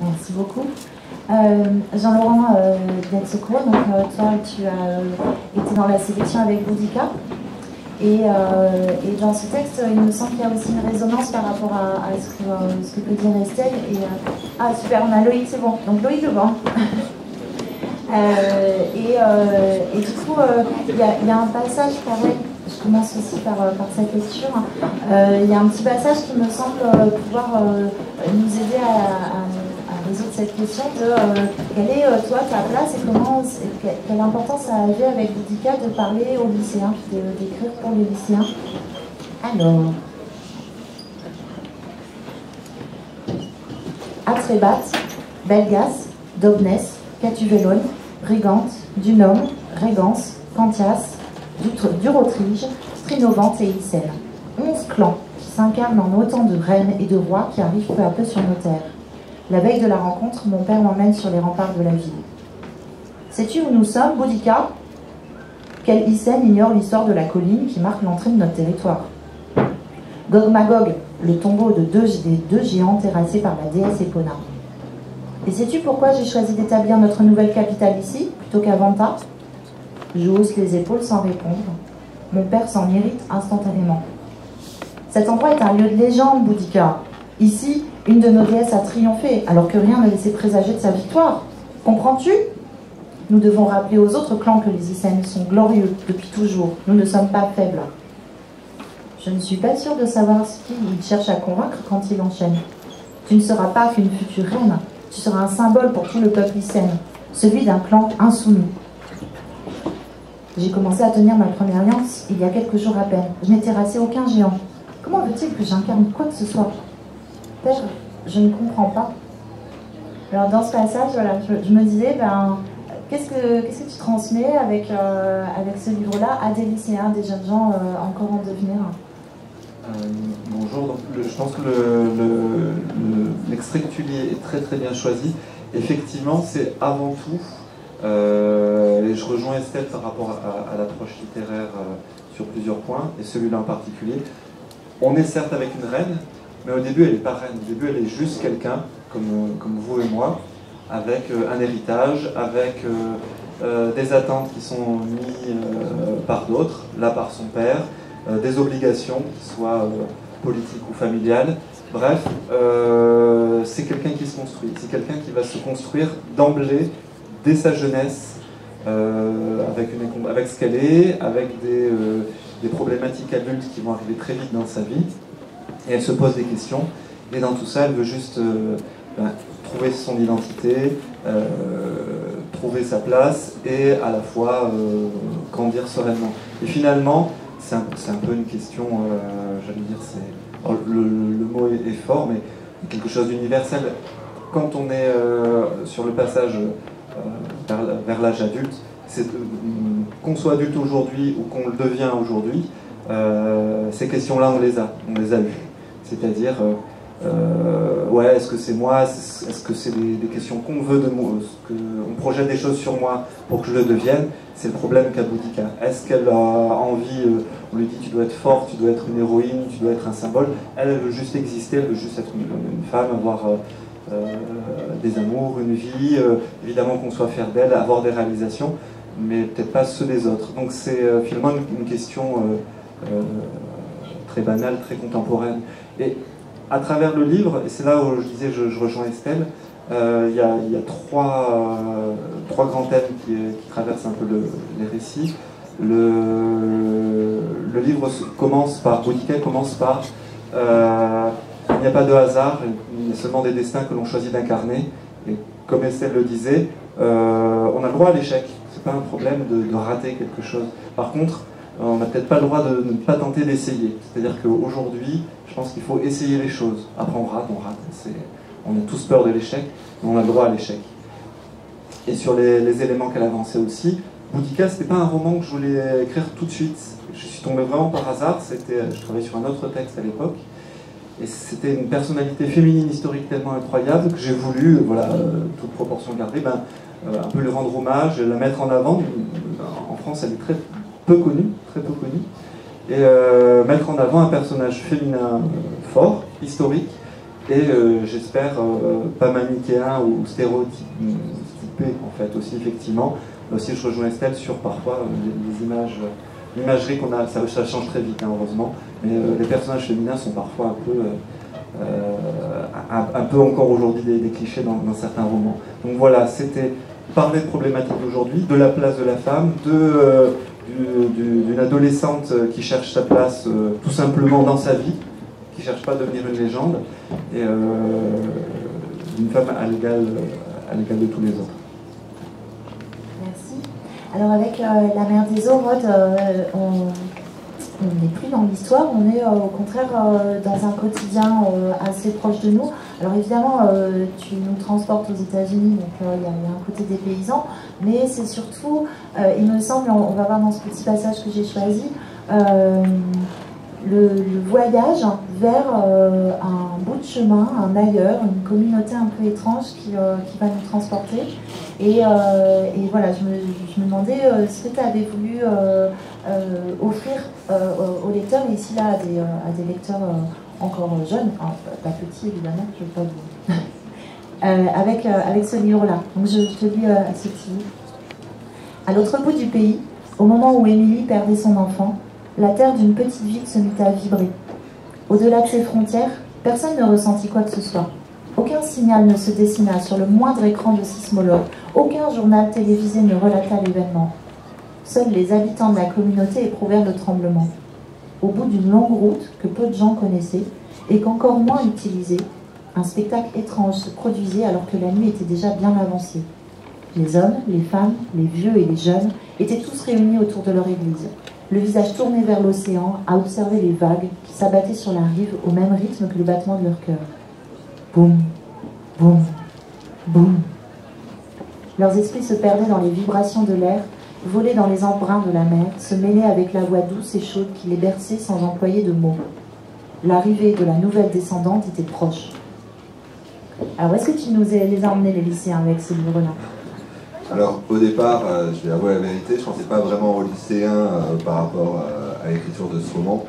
Merci beaucoup. Jean-Laurent Delsecourt, donc toi tu as été dans la sélection avec Boudica et dans ce texte il me semble qu'il y a aussi une résonance par rapport à ce que peut dire Estelle ah super, on a Loïc, c'est bon, donc Loïc Lebon. Et du coup il y a un passage pareil, je commence aussi par cette lecture, il y a un petit passage qui me semble pouvoir nous aider à résoudre cette question de quelle est toi ta place et quelle importance ça avait avec Boudica de parler aux lycéens, d'écrire pour les lycéens. Alors, Atrebat, Belgas, Dobnes, Catuvellone, Brigante, Dunum, Régance, Cantias, Durotrige, Trinovante et Icelle. 11 clans qui s'incarnent en autant de reines et de rois qui arrivent peu à peu sur nos terres. La veille de la rencontre, mon père m'emmène sur les remparts de la ville. Sais-tu où nous sommes, Boudica? Quel Icenne ignore l'histoire de la colline qui marque l'entrée de notre territoire? Gog-Magog, le tombeau des deux géants terrassés par la déesse Epona. Et sais-tu pourquoi j'ai choisi d'établir notre nouvelle capitale ici, plutôt qu'à Vanta? Je hausse les épaules sans répondre. Mon père s'en irrite instantanément. Cet endroit est un lieu de légende, Boudica. Ici, une de nos déesses a triomphé, alors que rien ne laissait présager de sa victoire. Comprends-tu? Nous devons rappeler aux autres clans que les Icènes sont glorieux depuis toujours. Nous ne sommes pas faibles. Je ne suis pas sûre de savoir ce qu'il cherche à convaincre quand il enchaîne. Tu ne seras pas qu'une future reine. Tu seras un symbole pour tout le peuple icène, celui d'un clan insoumis. J'ai commencé à tenir ma première lance il y a quelques jours à peine. Je n'ai terrassé aucun géant. Comment veut-il que j'incarne quoi que ce soit? Père, je ne comprends pas. Alors dans ce passage, voilà, je me disais, qu'est-ce que tu transmets avec ce livre-là à des lycéens, des jeunes gens encore en devenir? Bonjour, donc, je pense que l'extrait que tu lis est très très bien choisi. Effectivement, c'est avant tout, et je rejoins Estelle par rapport à l'approche littéraire sur plusieurs points, et celui-là en particulier. On est certes avec une reine, mais au début elle n'est pas reine, au début elle est juste quelqu'un, comme vous et moi, avec un héritage, avec des attentes qui sont mises par d'autres, là par son père, des obligations, qui soient politiques ou familiales. Bref, c'est quelqu'un qui se construit, c'est quelqu'un qui va se construire d'emblée, dès sa jeunesse, avec ce qu'elle est, avec des problématiques adultes qui vont arriver très vite dans sa vie, et elle se pose des questions, et dans tout ça, elle veut juste trouver son identité, trouver sa place, et à la fois grandir sereinement. Et finalement, c'est un peu une question, j'allais dire, le mot est fort, mais quelque chose d'universel. Quand on est sur le passage vers l'âge adulte, qu'on soit adulte aujourd'hui ou qu'on le devient aujourd'hui, ces questions-là, on les a eues. C'est-à-dire, ouais, est-ce que c'est moi, est-ce que c'est des questions qu'on veut de moi, on projette des choses sur moi pour que je le devienne? C'est le problème qu'a Boudica. Est-ce qu'elle a envie, on lui dit tu dois être forte, tu dois être une héroïne, tu dois être un symbole? Elle veut juste exister, elle veut juste être une femme, avoir des amours, une vie, évidemment qu'on soit fier d'elle, avoir des réalisations, mais peut-être pas ceux des autres. Donc c'est finalement une question très banale, très contemporaine. Et à travers le livre, et c'est là où je disais je rejoins Estelle, il y a trois grands thèmes qui traversent un peu les récits. Le livre commence par, Boudica commence par il n'y a pas de hasard, il y a seulement des destins que l'on choisit d'incarner. Et comme Estelle le disait, on a le droit à l'échec, c'est pas un problème de rater quelque chose. Par contre, on n'a peut-être pas le droit de ne pas tenter d'essayer. C'est-à-dire qu'aujourd'hui, je pense qu'il faut essayer les choses. Après on rate. On a tous peur de l'échec, mais on a le droit à l'échec. Et sur les éléments qu'elle avançait aussi, Boudica, c'était pas un roman que je voulais écrire tout de suite. Je suis tombé vraiment par hasard, je travaillais sur un autre texte à l'époque, et c'était une personnalité féminine historique tellement incroyable que j'ai voulu, voilà, toute proportion gardée, un peu lui rendre hommage, la mettre en avant. En France, elle est très peu connue, et mettre en avant un personnage féminin fort, historique, et j'espère pas manichéen ou stéréotypé en fait aussi effectivement. Là aussi je rejoins Estelle sur parfois les images, l'imagerie qu'on a, ça change très vite hein, heureusement, mais les personnages féminins sont parfois un peu encore aujourd'hui des clichés dans certains romans. Donc voilà, c'était parler de problématiques d'aujourd'hui, de la place de la femme, d'une adolescente qui cherche sa place tout simplement dans sa vie, qui ne cherche pas à devenir une légende, et d'une femme à l'égal de tous les autres. Merci. Alors avec La Mer des Eaux, Rod, on n'est plus dans l'histoire, on est au contraire dans un quotidien assez proche de nous. Alors évidemment, tu nous transportes aux États-Unis, donc il y a un côté des paysans, mais c'est surtout, il me semble, on va voir dans ce petit passage que j'ai choisi, le voyage vers un bout de chemin, un ailleurs, une communauté un peu étrange qui va nous transporter. Et voilà, je me demandais ce que tu avais voulu offrir aux lecteurs, et ici là à des lecteurs encore jeunes, enfin, pas petits évidemment, je ne veux pas vous... avec ce livre-là. Donc je te lis ce petit livre. À l'autre bout du pays, au moment où Émilie perdait son enfant, la terre d'une petite ville se mit à vibrer. Au-delà de ses frontières, personne ne ressentit quoi que ce soit. Aucun signal ne se dessina sur le moindre écran de sismologue. Aucun journal télévisé ne relata l'événement. Seuls les habitants de la communauté éprouvèrent le tremblement. Au bout d'une longue route que peu de gens connaissaient et qu'encore moins utilisaient, un spectacle étrange se produisait alors que la nuit était déjà bien avancée. Les hommes, les femmes, les vieux et les jeunes étaient tous réunis autour de leur église, le visage tourné vers l'océan, à observer les vagues qui s'abattaient sur la rive au même rythme que le battement de leur cœur. Boum, boum, boum. Leurs esprits se perdaient dans les vibrations de l'air, volaient dans les embruns de la mer, se mêlaient avec la voix douce et chaude qui les berçait sans employer de mots. L'arrivée de la nouvelle descendante était proche. Alors, où est-ce que tu nous les as emmenés, les lycéens, avec ce livre-là? Alors, au départ, je vais avouer la vérité, je ne pensais pas vraiment aux lycéens par rapport à l'écriture de ce roman.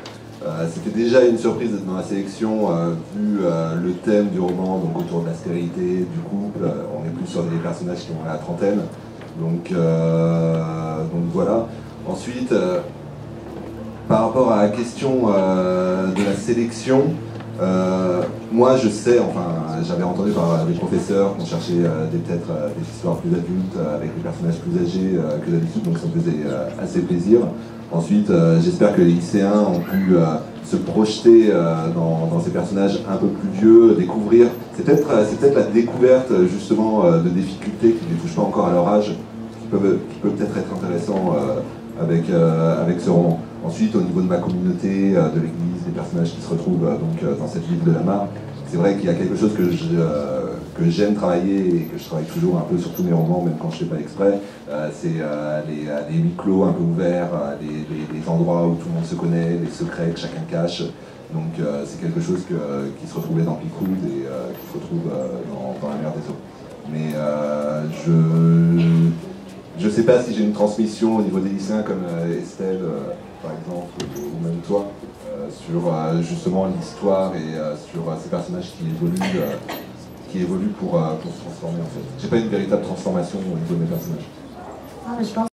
C'était déjà une surprise d'être dans la sélection, vu le thème du roman, donc autour de la stérilité, du couple. On est plus sur des personnages qui ont la trentaine. Donc voilà. Ensuite, par rapport à la question de la sélection, moi je sais, enfin j'avais entendu par les professeurs qu'on cherchait peut-être des histoires plus adultes avec des personnages plus âgés que d'habitude, donc ça me faisait assez plaisir. Ensuite, j'espère que les lycéens ont pu se projeter dans ces personnages un peu plus vieux, découvrir. C'est peut-être la découverte justement de difficultés qui ne les touchent pas encore à leur âge, qui peut peut-être être intéressant avec ce roman. Ensuite, au niveau de ma communauté, de l'église, des personnages qui se retrouvent dans cette ville de la Mare, c'est vrai qu'il y a quelque chose que j'aime travailler et que je travaille toujours un peu sur tous mes romans, même quand je ne fais pas exprès, c'est les huis clos un peu ouverts, les endroits où tout le monde se connaît, les secrets que chacun cache. Donc c'est quelque chose qui se retrouvait dans Picoud et qui se retrouve dans La Mer des Eaux. Mais je ne sais pas si j'ai une transmission au niveau des lycéens comme Estelle, par exemple, ou même toi, sur justement l'histoire et sur ces personnages qui évoluent pour se transformer en fait. J'ai pas une véritable transformation au niveau de mes personnages. Ah, mais je pense